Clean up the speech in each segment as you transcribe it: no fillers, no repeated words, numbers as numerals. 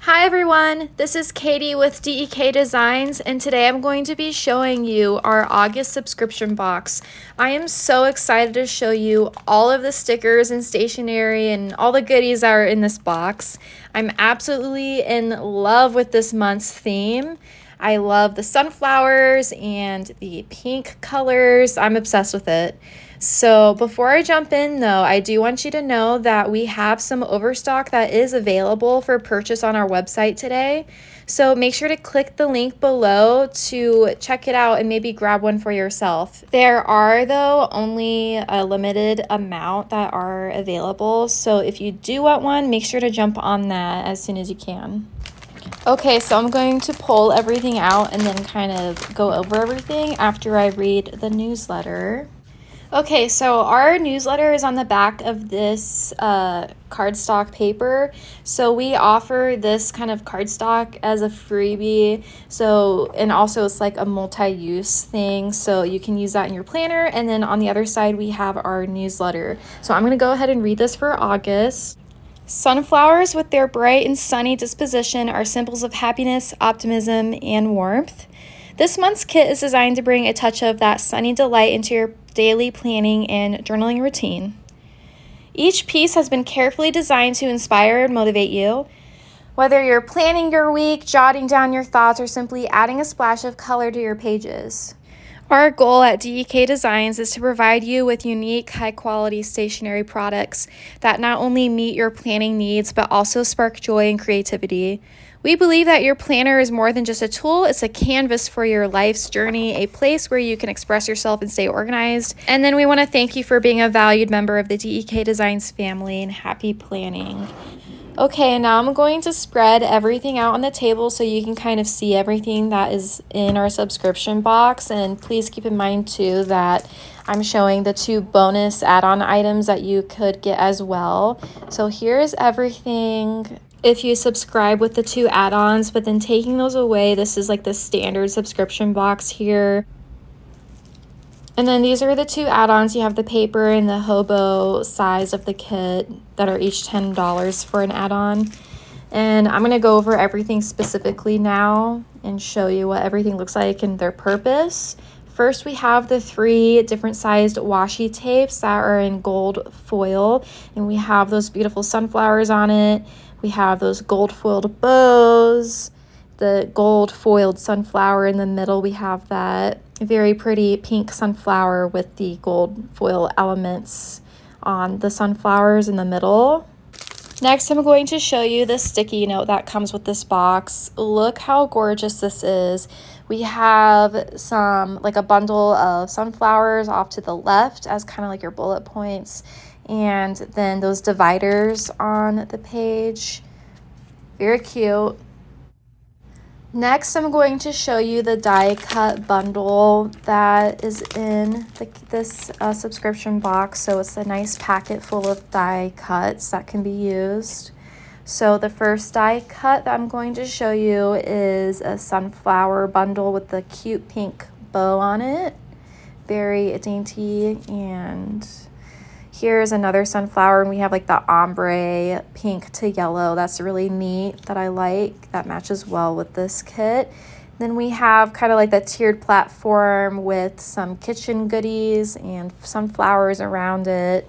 Hi everyone, this is Katie with DEK Designs, and today I'm going to be showing you our August subscription box. I am so excited to show you all of the stickers and stationery and all the goodies that are in this box. I'm absolutely in love with this month's theme. I love the sunflowers and the pink colors. I'm obsessed with it. So before I jump in though, I do want you to know that we have some overstock that is available for purchase on our website today. So make sure to click the link below to check it out and maybe grab one for yourself. There are though only a limited amount that are available. So if you do want one, make sure to jump on that as soon as you can. Okay, so I'm going to pull everything out and then kind of go over everything after I read the newsletter. Okay, so our newsletter is on the back of this cardstock paper. So we offer this kind of cardstock as a freebie. So, and also it's like a multi-use thing. So you can use that in your planner. And then on the other side, we have our newsletter. So I'm going to go ahead and read this for August. Sunflowers with their bright and sunny disposition are symbols of happiness, optimism, and warmth. This month's kit is designed to bring a touch of that sunny delight into your daily planning and journaling routine. Each piece has been carefully designed to inspire and motivate you. Whether you're planning your week, jotting down your thoughts, or simply adding a splash of color to your pages. Our goal at DEK Designs is to provide you with unique, high-quality stationery products that not only meet your planning needs, but also spark joy and creativity. We believe that your planner is more than just a tool, it's a canvas for your life's journey, a place where you can express yourself and stay organized. And then we want to thank you for being a valued member of the DEK Designs family, and happy planning. Okay, and now I'm going to spread everything out on the table so you can kind of see everything that is in our subscription box. And please keep in mind too that I'm showing the 2 bonus add-on items that you could get as well. So here's everything if you subscribe with the 2 add-ons, but then taking those away, this is like the standard subscription box here. And then these are the 2 add-ons. You have the paper and the hobo size of the kit that are each $10 for an add-on. And I'm going to go over everything specifically now and show you what everything looks like and their purpose. First, we have the 3 different sized washi tapes that are in gold foil. And we have those beautiful sunflowers on it. We have those gold foiled bows, the gold foiled sunflower in the middle. We have that very pretty pink sunflower with the gold foil elements on the sunflowers in the middle. Next, I'm going to show you the sticky note that comes with this box. Look how gorgeous this is. We have some, like a bundle of sunflowers off to the left as kind of like your bullet points. And then those dividers on the page. Very cute. Next, I'm going to show you the die cut bundle that is in this subscription box. So it's a nice packet full of die cuts that can be used. So the first die cut that I'm going to show you is a sunflower bundle with the cute pink bow on it. Very dainty. And here's another sunflower, and we have like the ombre pink to yellow. That's really neat that I like. That matches well with this kit. Then we have kind of like the tiered platform with some kitchen goodies and sunflowers around it.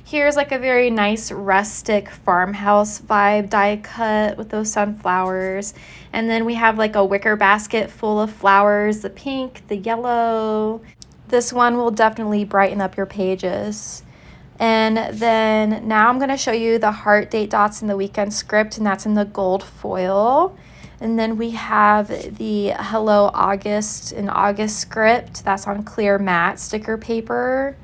Here's like a very nice rustic farmhouse vibe die cut with those sunflowers. And then we have like a wicker basket full of flowers, the pink, the yellow. This one will definitely brighten up your pages. And then now I'm going to show you the heart, date, dots, and the weekend script, and that's in the gold foil. And then we have the Hello August and August script. That's on clear matte sticker paper.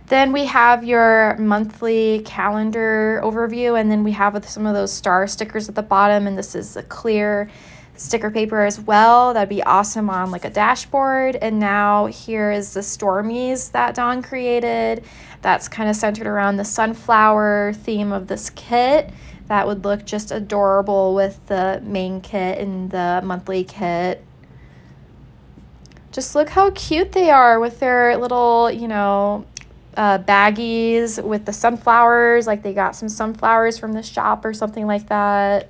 Then we have your monthly calendar overview, and then we have some of those star stickers at the bottom, and this is a clear sticker paper as well. That'd be awesome on like a dashboard. And now here is the Stormies that Dawn created. That's kind of centered around the sunflower theme of this kit. That would look just adorable with the main kit and the monthly kit. Just look how cute they are with their little, baggies with the sunflowers, like they got some sunflowers from the shop or something like that.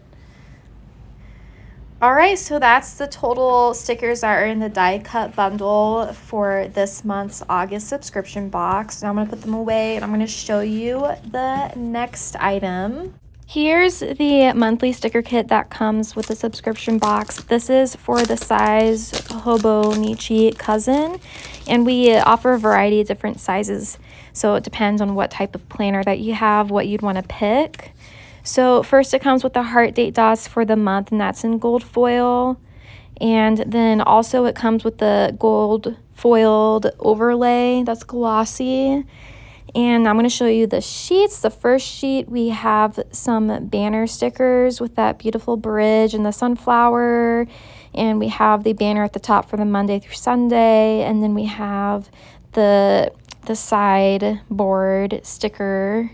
All right, so that's the total stickers that are in the die cut bundle for this month's August subscription box. Now I'm going to put them away and I'm going to show you the next item. Here's the monthly sticker kit that comes with the subscription box. This is for the size Hobonichi Cousin, and we offer a variety of different sizes. So it depends on what type of planner that you have, what you'd want to pick. So first it comes with the heart date dots for the month, and that's in gold foil. And then also it comes with the gold foiled overlay that's glossy. And I'm going to show you the sheets. The first sheet, we have some banner stickers with that beautiful bridge and the sunflower. And we have the banner at the top for the Monday through Sunday. And then we have the side board sticker.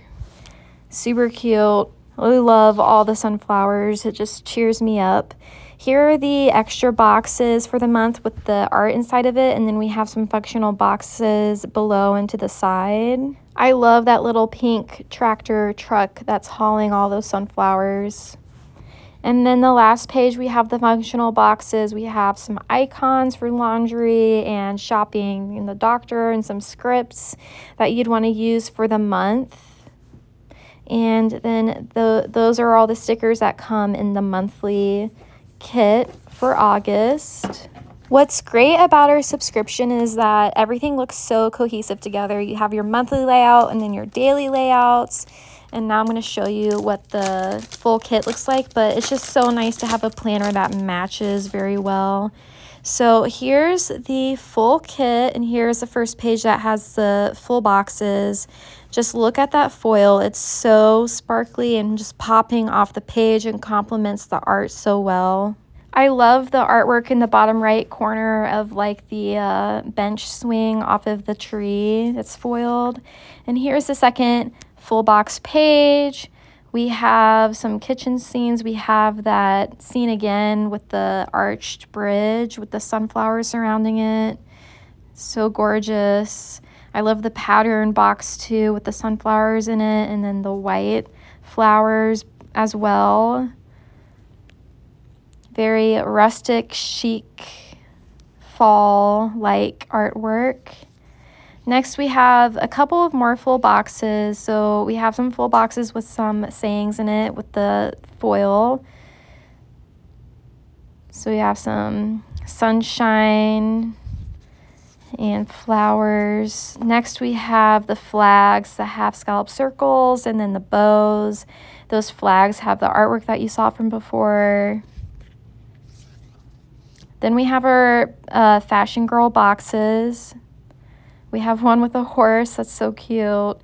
Super cute. I really love all the sunflowers. It just cheers me up. Here are the extra boxes for the month with the art inside of it, and then we have some functional boxes below and to the side. I love that little pink tractor truck that's hauling all those sunflowers. And then the last page, we have the functional boxes. We have some icons for laundry and shopping in the doctor and some scripts that you'd want to use for the month. And then those are all the stickers that come in the monthly kit for August. What's great about our subscription is that everything looks so cohesive together. You have your monthly layout and then your daily layouts. And now I'm going to show you what the full kit looks like, but it's just so nice to have a planner that matches very well. So here's the full kit, and here's the first page that has the full boxes. Just look at that foil. It's so sparkly and just popping off the page and complements the art so well. I love the artwork in the bottom right corner of like the bench swing off of the tree that's foiled. And here's the second full box page. We have some kitchen scenes. We have that scene again with the arched bridge with the sunflowers surrounding it. So gorgeous. I love the pattern box too with the sunflowers in it and then the white flowers as well. Very rustic, chic, fall-like artwork. Next, we have a couple of more full boxes. So we have some full boxes with some sayings in it with the foil. So we have some sunshine and flowers. Next, we have the flags, the half scallop circles, and then the bows. Those flags have the artwork that you saw from before. Then we have our Fashion Girl boxes. We have one with a horse, that's so cute.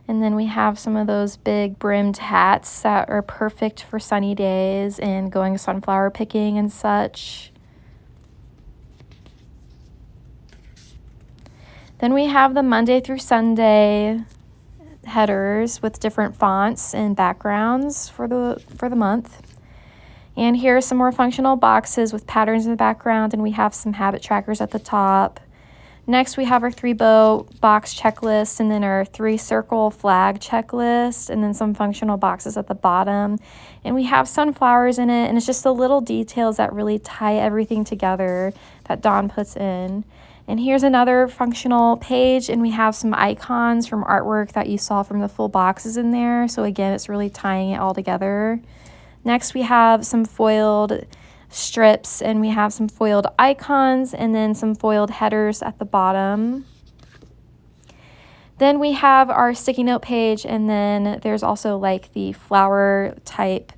And then we have some of those big brimmed hats that are perfect for sunny days and going sunflower picking and such. Then we have the Monday through Sunday headers with different fonts and backgrounds for the month. And here are some more functional boxes with patterns in the background, and we have some habit trackers at the top. Next, we have our 3-bow box checklist, and then our 3-circle flag checklist, and then some functional boxes at the bottom. And we have sunflowers in it, and it's just the little details that really tie everything together that Dawn puts in. And here's another functional page, and we have some icons from artwork that you saw from the full boxes in there. So again, it's really tying it all together. Next, we have some foiled strips, and we have some foiled icons and then some foiled headers at the bottom. Then we have our sticky note page, and then there's also like the flower type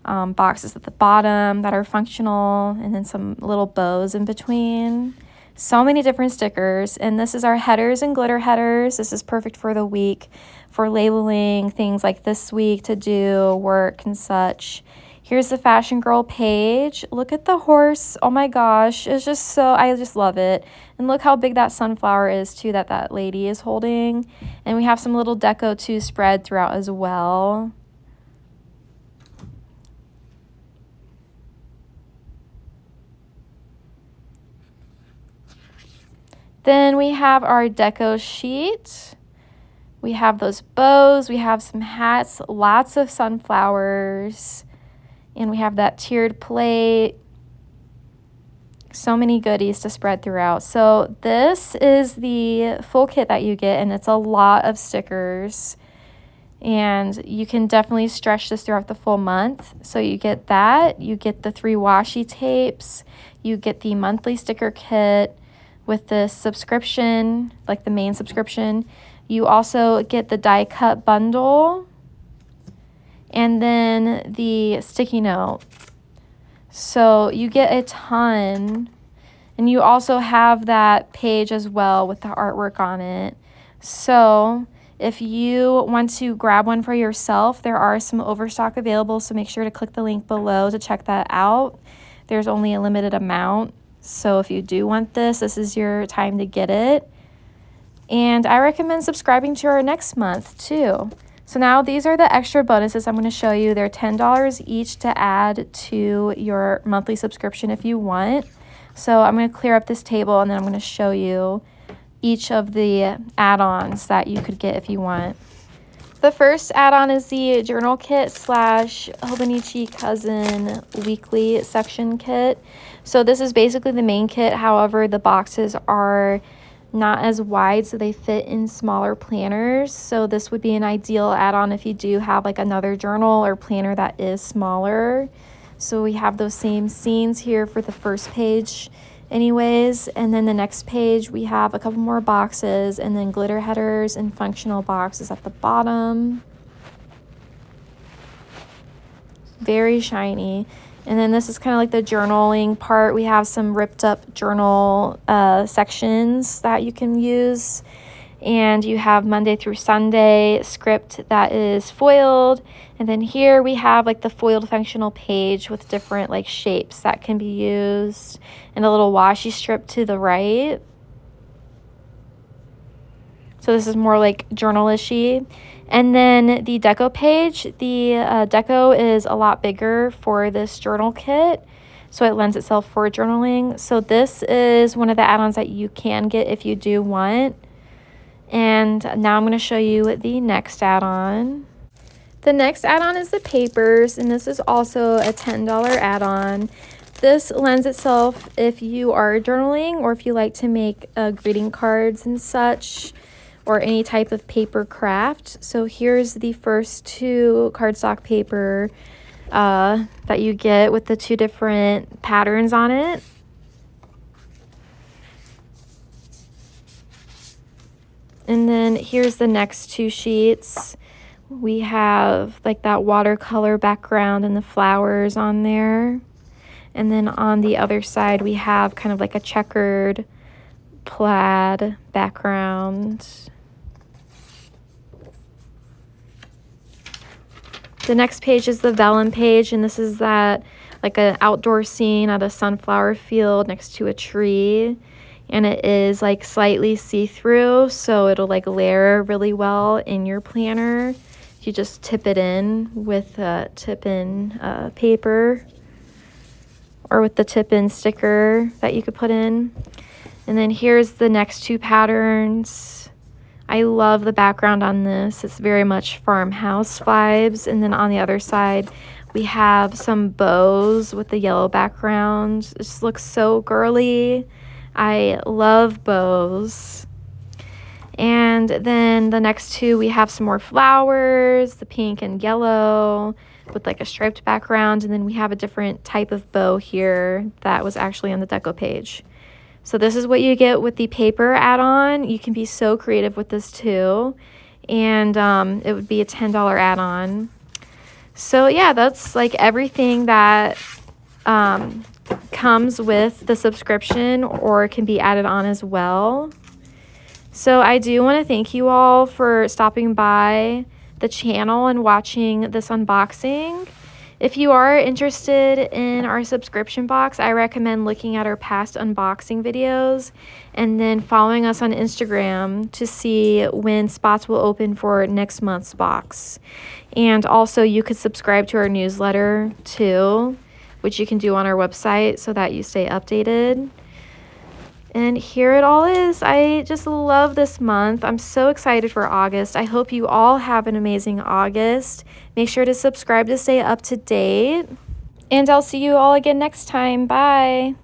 boxes at the bottom that are functional, and then some little bows in between. So many different stickers, and this is our headers and glitter headers. This is perfect for the week for labeling things like this week to do, work and such. Here's the Fashion Girl page. Look at the horse. Oh my gosh, it's just so, I just love it. And look how big that sunflower is too that lady is holding. And we have some little deco too spread throughout as well. Then we have our deco sheet. We have those bows, we have some hats, lots of sunflowers, and we have that tiered plate. So many goodies to spread throughout. So this is the full kit that you get, and it's a lot of stickers. And you can definitely stretch this throughout the full month. So you get that, you get the 3 washi tapes, you get the monthly sticker kit with the subscription, like the main subscription. You also get the die cut bundle and then the sticky note. So you get a ton, and you also have that page as well with the artwork on it. So if you want to grab one for yourself, there are some overstock available, so make sure to click the link below to check that out. There's only a limited amount, so if you do want this, this is your time to get it. And I recommend subscribing to our next month too. So now these are the extra bonuses I'm going to show you. They're $10 each to add to your monthly subscription if you want. So I'm going to clear up this table, and then I'm going to show you each of the add-ons that you could get if you want. The first add-on is the journal kit / Hobonichi Cousin weekly section kit. So this is basically the main kit. However, the boxes are not as wide, so they fit in smaller planners. So this would be an ideal add-on if you do have like another journal or planner that is smaller. So we have those same scenes here for the first page anyways, and then the next page we have a couple more boxes and then glitter headers and functional boxes at the bottom. Very shiny. And then this is kind of like the journaling part. We have some ripped up journal sections that you can use. And you have Monday through Sunday script that is foiled. And then here we have like the foiled functional page with different like shapes that can be used. And a little washi strip to the right. So this is more like journal-ishy. And then the deco page, the deco is a lot bigger for this journal kit, so it lends itself for journaling. So this is one of the add-ons that you can get if you do want. And now I'm going to show you the next add-on. The next add-on is the papers, and this is also a $10 add-on. This lends itself if you are journaling or if you like to make greeting cards and such, or any type of paper craft. So here's the first 2 cardstock paper that you get with the 2 different patterns on it. And then here's the next 2 sheets. We have like that watercolor background and the flowers on there. And then on the other side, we have kind of like a checkered plaid background. The next page is the vellum page, and this is that like an outdoor scene at a sunflower field next to a tree. And it is like slightly see-through, so it'll like layer really well in your planner. You just tip it in with tip-in paper, or with the tip-in sticker that you could put in. And then here's the next 2 patterns. I love the background on this. It's very much farmhouse vibes. And then on the other side, we have some bows with the yellow background. It just looks so girly. I love bows. And then the next 2, we have some more flowers, the pink and yellow with like a striped background. And then we have a different type of bow here that was actually on the deco page. So this is what you get with the paper add-on. You can be so creative with this too. And it would be a $10 add-on. So yeah, that's like everything that comes with the subscription or can be added on as well. So I do want to thank you all for stopping by the channel and watching this unboxing. If you are interested in our subscription box, I recommend looking at our past unboxing videos and then following us on Instagram to see when spots will open for next month's box. And also you could subscribe to our newsletter too, which you can do on our website so that you stay updated. And here it all is. I just love this month. I'm so excited for August. I hope you all have an amazing August. Make sure to subscribe to stay up to date. And I'll see you all again next time. Bye.